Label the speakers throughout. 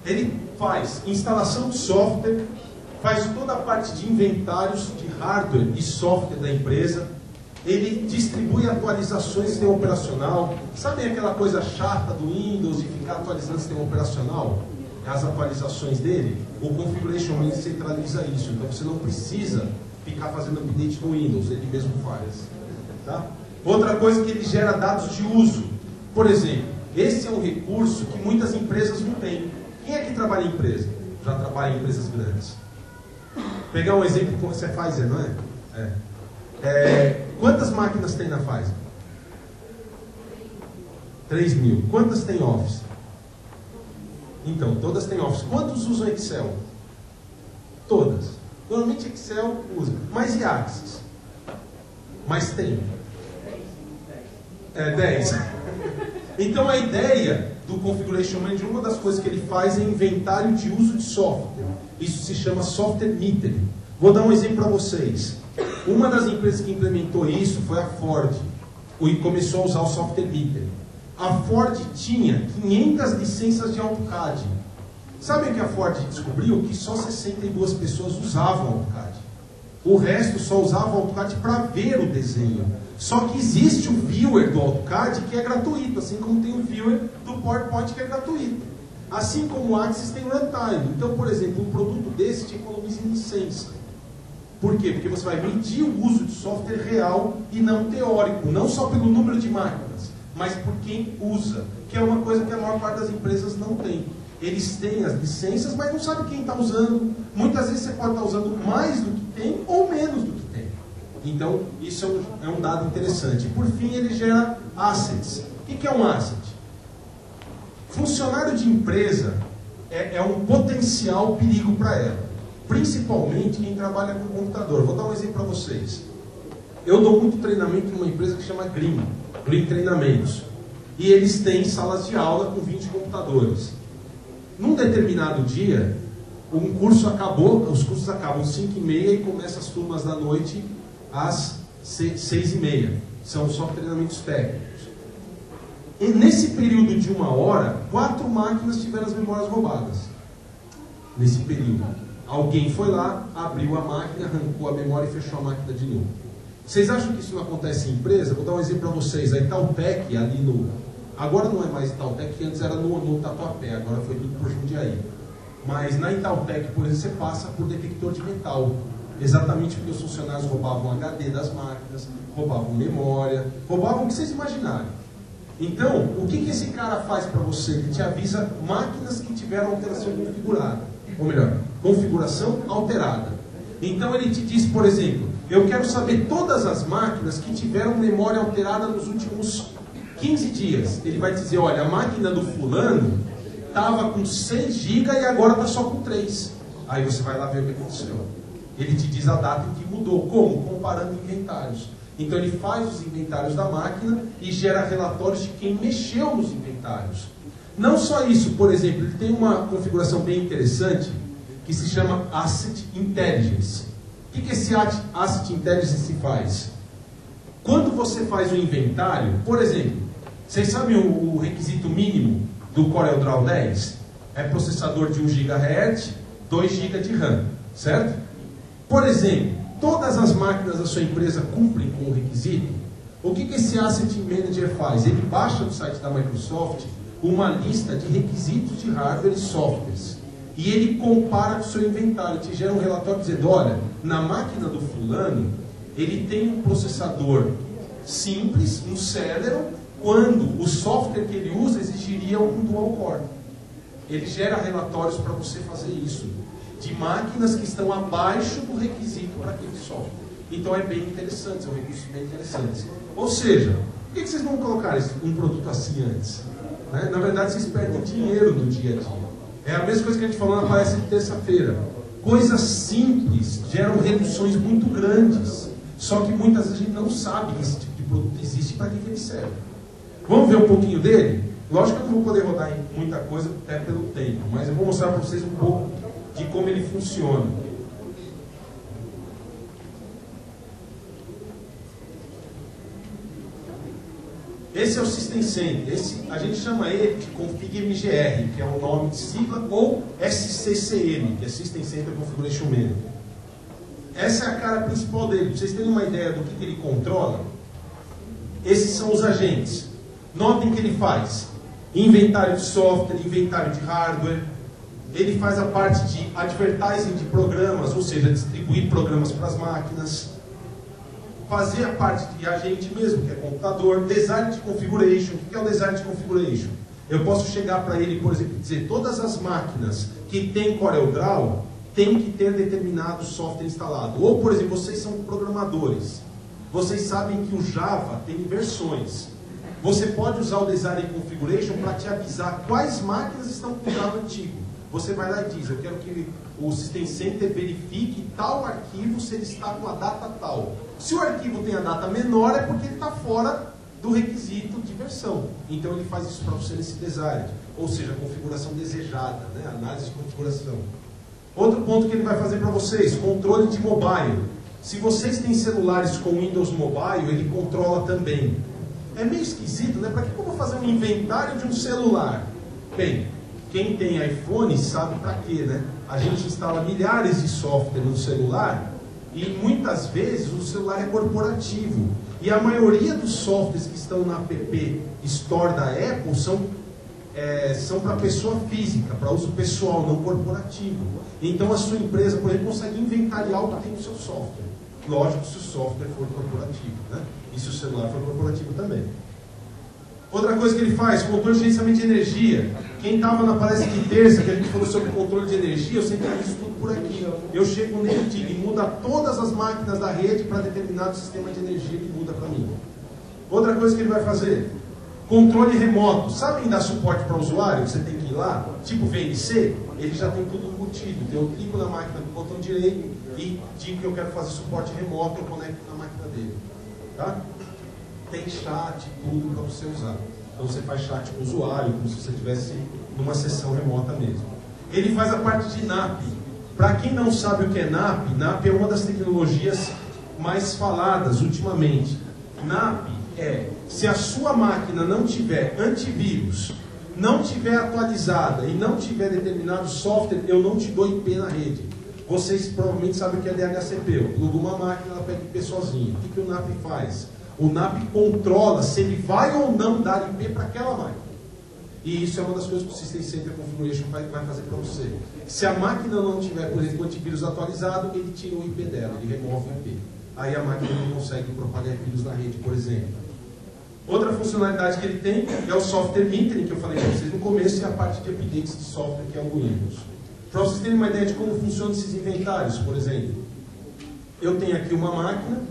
Speaker 1: Ele faz instalação de software, faz toda a parte de inventários de hardware e software da empresa, ele distribui atualizações do sistema operacional. Sabem aquela coisa chata do Windows de ficar atualizando o sistema operacional? As atualizações dele, o Configuration Manager centraliza isso, então você não precisa ficar fazendo update no Windows, ele mesmo faz. Tá? Outra coisa que ele gera dados de uso. Por exemplo, esse é um recurso que muitas empresas não têm. Quem é que trabalha em empresa? Já trabalha em empresas grandes. Pegar um exemplo como você faz, não é? Quantas máquinas tem na Pfizer? 3.000. Quantas tem Office? Então, todas têm Office. Quantos usam Excel? Todas. Normalmente Excel usa. Mas e Axis? Mas tem. 10. Então a ideia do Configuration Manager, uma das coisas que ele faz é inventário de uso de software. Isso se chama software metering. Vou dar um exemplo para vocês. Uma das empresas que implementou isso foi a Ford. E começou a usar o software metering. A Ford tinha 500 licenças de AutoCAD. Sabem o que a Ford descobriu? Que só 62 pessoas usavam AutoCAD. O resto só usava o AutoCAD para ver o desenho. Só que existe o viewer do AutoCAD que é gratuito, assim como tem o viewer do PowerPoint que é gratuito. Assim como o Axis tem runtime. Então, por exemplo, um produto desse te economiza em licença. Por quê? Porque você vai medir o uso de software real e não teórico. Não só pelo número de máquinas, mas por quem usa. Que é uma coisa que a maior parte das empresas não tem. Eles têm as licenças, mas não sabem quem está usando. Muitas vezes você pode estar usando mais do que tem ou menos do que tem. Então, isso é um dado interessante. Por fim, ele gera assets. O que é um asset? Funcionário de empresa é um potencial perigo para ela. Principalmente quem trabalha com computador. Vou dar um exemplo para vocês. Eu dou muito treinamento numa empresa que chama Green Treinamentos. E eles têm salas de aula com 20 computadores. Num determinado dia, um curso acabou, os cursos acabam às 5h30 e começam as turmas da noite às 6h30. São só treinamentos técnicos. E nesse período de 1 hora, 4 máquinas tiveram as memórias roubadas. Nesse período. Alguém foi lá, abriu a máquina, arrancou a memória e fechou a máquina de novo. Vocês acham que isso não acontece em empresa? Vou dar um exemplo para vocês. A Itautec, ali no... Agora não é mais Itautec, que antes era no Tatuapé, agora foi tudo por Jundiaí. Mas na Itautec, por exemplo, você passa por detector de metal. Exatamente porque os funcionários roubavam HD das máquinas, roubavam memória, roubavam o que vocês imaginarem. Então, o que esse cara faz para você? Ele te avisa máquinas que tiveram alteração configurada. Ou melhor, configuração alterada. Então ele te diz, por exemplo, eu quero saber todas as máquinas que tiveram memória alterada nos últimos 15 dias. Ele vai dizer, olha, a máquina do fulano estava com 6 GB e agora está só com 3. Aí você vai lá ver o que aconteceu. Ele te diz a data em que mudou. Como? Comparando inventários. Então ele faz os inventários da máquina e gera relatórios de quem mexeu nos inventários. Não só isso, por exemplo, ele tem uma configuração bem interessante que se chama Asset Intelligence. O que esse Asset Intelligence faz? Quando você faz um inventário, por exemplo, vocês sabem o requisito mínimo do CorelDRAW 10? É processador de 1 GHz, 2 GB de RAM, certo? Por exemplo, todas as máquinas da sua empresa cumprem com o requisito? O que esse Asset Manager faz? Ele baixa no site da Microsoft uma lista de requisitos de hardware e softwares. E ele compara com o seu inventário, te gera um relatório dizendo, olha, na máquina do fulano, ele tem um processador simples, um Celeron, quando o software que ele usa exigiria um dual core. Ele gera relatórios para você fazer isso, de máquinas que estão abaixo do requisito para aquele software. Então é bem interessante, é um recurso bem interessante. Ou seja, por que vocês não colocaram um produto assim antes? Né? Na verdade, vocês perdem dinheiro no dia a dia. É a mesma coisa que a gente falou na palestra de terça-feira. Coisas simples geram reduções muito grandes. Só que muitas vezes a gente não sabe que esse tipo de produto existe e para que ele serve. Vamos ver um pouquinho dele? Lógico que eu não vou poder rodar em muita coisa até pelo tempo, mas eu vou mostrar para vocês um pouco de como ele funciona. Esse é o System Center. A gente chama ele de Config MGR, que é o nome de sigla, ou SCCM, que é System Center Configuration Manager. Essa é a cara principal dele. Para vocês terem uma ideia do que ele controla, esses são os agentes. Notem que ele faz inventário de software, inventário de hardware. Ele faz a parte de advertising de programas, ou seja, distribuir programas para as máquinas. Fazer a parte de agente mesmo, que é computador. Design de configuration. O que é o design de configuration? Eu posso chegar para ele, por exemplo, e dizer todas as máquinas que tem CorelDRAW tem que ter determinado software instalado. Ou, por exemplo, vocês são programadores. Vocês sabem que o Java tem versões. Você pode usar o Design Configuration para te avisar quais máquinas estão com o Java antigo. Você vai lá e diz, eu quero que o System Center verifique tal arquivo se ele está com a data tal. Se o arquivo tem a data menor, é porque ele está fora do requisito de versão. Então ele faz isso para você nesse design. Ou seja, configuração desejada, né? Análise de configuração. Outro ponto que ele vai fazer para vocês, controle de mobile. Se vocês têm celulares com Windows Mobile, ele controla também. É meio esquisito, né? Para que eu vou fazer um inventário de um celular? Bem, quem tem iPhone sabe para quê, né? A gente instala milhares de software no celular e muitas vezes o celular é corporativo. E a maioria dos softwares que estão na App Store da Apple são para pessoa física, para uso pessoal, não corporativo. Então a sua empresa, por exemplo, consegue inventariar o que tem no seu software. Lógico, se o software for corporativo, né? E se o celular for corporativo também. Outra coisa que ele faz, controle de gerenciamento de energia. Quem estava na palestra de terça, que a gente falou sobre controle de energia, eu sempre fiz isso tudo por aqui. Eu chego nele e digo, e muda todas as máquinas da rede para determinado sistema de energia que muda para mim. Outra coisa que ele vai fazer, controle remoto. Sabem dar suporte para o usuário? Você tem que ir lá, tipo VNC, ele já tem tudo embutido. Então eu clico na máquina com o botão direito e digo que eu quero fazer suporte remoto, eu conecto na máquina dele. Tá? Tem chat, tudo para você usar. Então você faz chat com o usuário, como se você estivesse numa sessão remota mesmo. Ele faz a parte de NAP. Para quem não sabe o que é NAP, NAP é uma das tecnologias mais faladas ultimamente. NAP é, se a sua máquina não tiver antivírus, não tiver atualizada e não tiver determinado software, eu não te dou IP na rede. Vocês provavelmente sabem o que é DHCP. Eu plugo uma máquina, ela pega IP sozinha. O que o NAP faz? O NAP controla se ele vai ou não dar IP para aquela máquina. E isso é uma das coisas que o System Center Configuration vai fazer para você. Se a máquina não tiver, por exemplo, antivírus atualizado, ele tira o IP dela, ele remove o IP. Aí a máquina não consegue propagar vírus na rede, por exemplo. Outra funcionalidade que ele tem é o software metering, que eu falei para vocês no começo, e a parte de updates de software, que é o Windows. Para vocês terem uma ideia de como funcionam esses inventários, por exemplo, eu tenho aqui uma máquina,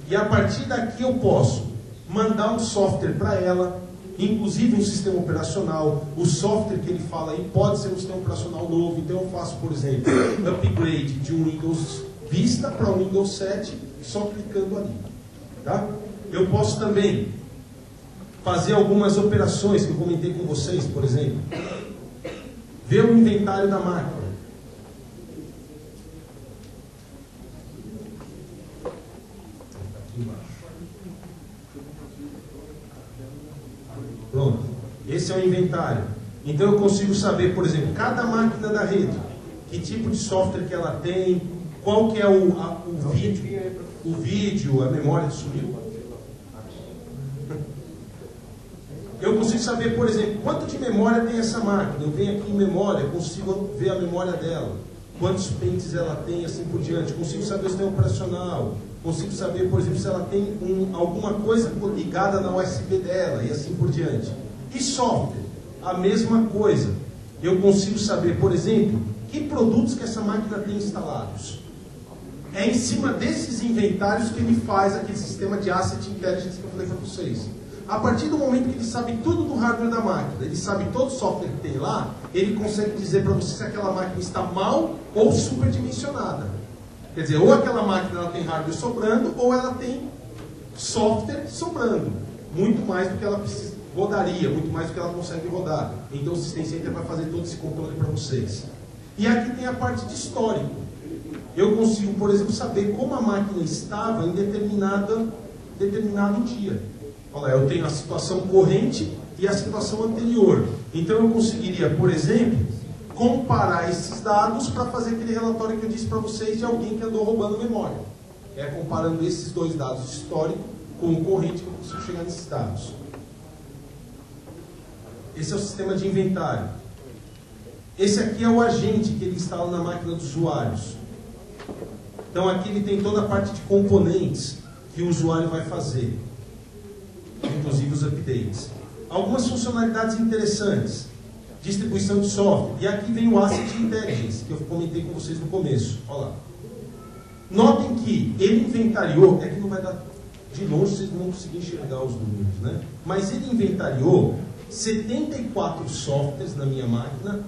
Speaker 1: e a partir daqui eu posso mandar um software para ela, inclusive um sistema operacional. O software que ele fala aí pode ser um sistema operacional novo. Então eu faço, por exemplo, upgrade de um Windows Vista para um Windows 7, só clicando ali. Tá? Eu posso também fazer algumas operações que eu comentei com vocês, por exemplo. Ver o inventário da máquina. Pronto. Esse é o inventário. Então eu consigo saber, por exemplo, cada máquina da rede, que tipo de software que ela tem, qual que é o vídeo, a memória que sumiu. Eu consigo saber, por exemplo, quanto de memória tem essa máquina. Eu venho aqui em memória, consigo ver a memória dela, quantos pentes ela tem, assim por diante. Consigo saber se tem operacional. Consigo saber, por exemplo, se ela tem alguma coisa ligada na USB dela e assim por diante. E software, a mesma coisa. Eu consigo saber, por exemplo, que produtos que essa máquina tem instalados. É em cima desses inventários que ele faz aquele sistema de Asset Intelligence que eu falei para vocês. A partir do momento que ele sabe tudo do hardware da máquina, ele sabe todo o software que tem lá, ele consegue dizer para você se aquela máquina está mal ou superdimensionada. Quer dizer, ou aquela máquina ela tem hardware sobrando, ou ela tem software sobrando. Muito mais do que ela rodaria, muito mais do que ela consegue rodar. Então o System Center vai fazer todo esse controle para vocês. E aqui tem a parte de histórico. Eu consigo, por exemplo, saber como a máquina estava em determinado dia. Olha lá, eu tenho a situação corrente e a situação anterior. Então eu conseguiria, por exemplo, comparar esses dados para fazer aquele relatório que eu disse para vocês de alguém que andou roubando memória. É comparando esses dois dados históricos com o corrente que eu consigo chegar nesses dados. Esse é o sistema de inventário. Esse aqui é o agente que ele instala na máquina dos usuários. Então aqui ele tem toda a parte de componentes que o usuário vai fazer, inclusive os updates. Algumas funcionalidades interessantes. Distribuição de software. E aqui vem o Asset Intelligence, que eu comentei com vocês no começo. Olha lá. Notem que ele inventariou, é que não vai dar de longe, vocês não vão conseguir enxergar os números, né? Mas ele inventariou 74 softwares na minha máquina,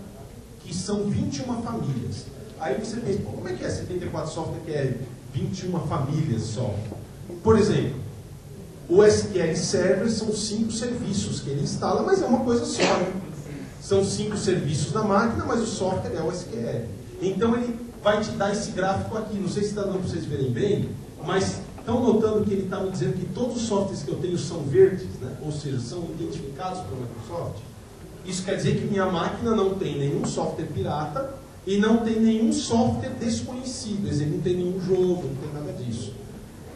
Speaker 1: que são 21 famílias. Aí você pensa, pô, como é que é 74 softwares que é 21 famílias só? Por exemplo, o SQL Server são 5 serviços que ele instala, mas é uma coisa só, né? São 5 serviços na máquina, mas o software é o SQL. Então ele vai te dar esse gráfico aqui. Não sei se está dando para vocês verem bem, mas estão notando que ele está me dizendo que todos os softwares que eu tenho são verdes, né? Ou seja, são identificados pela Microsoft. Isso quer dizer que minha máquina não tem nenhum software pirata e não tem nenhum software desconhecido. Quer dizer, não tem nenhum jogo, não tem nada disso.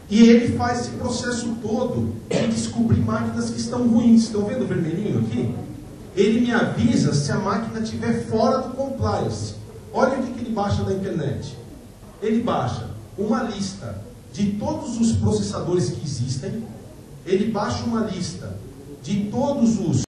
Speaker 1: E ele faz esse processo todo de descobrir máquinas que estão ruins. Estão vendo o vermelhinho aqui? Ele me avisa se a máquina estiver fora do compliance. Olha o que ele baixa da internet. Ele baixa uma lista de todos os processadores que existem. Ele baixa uma lista de todos os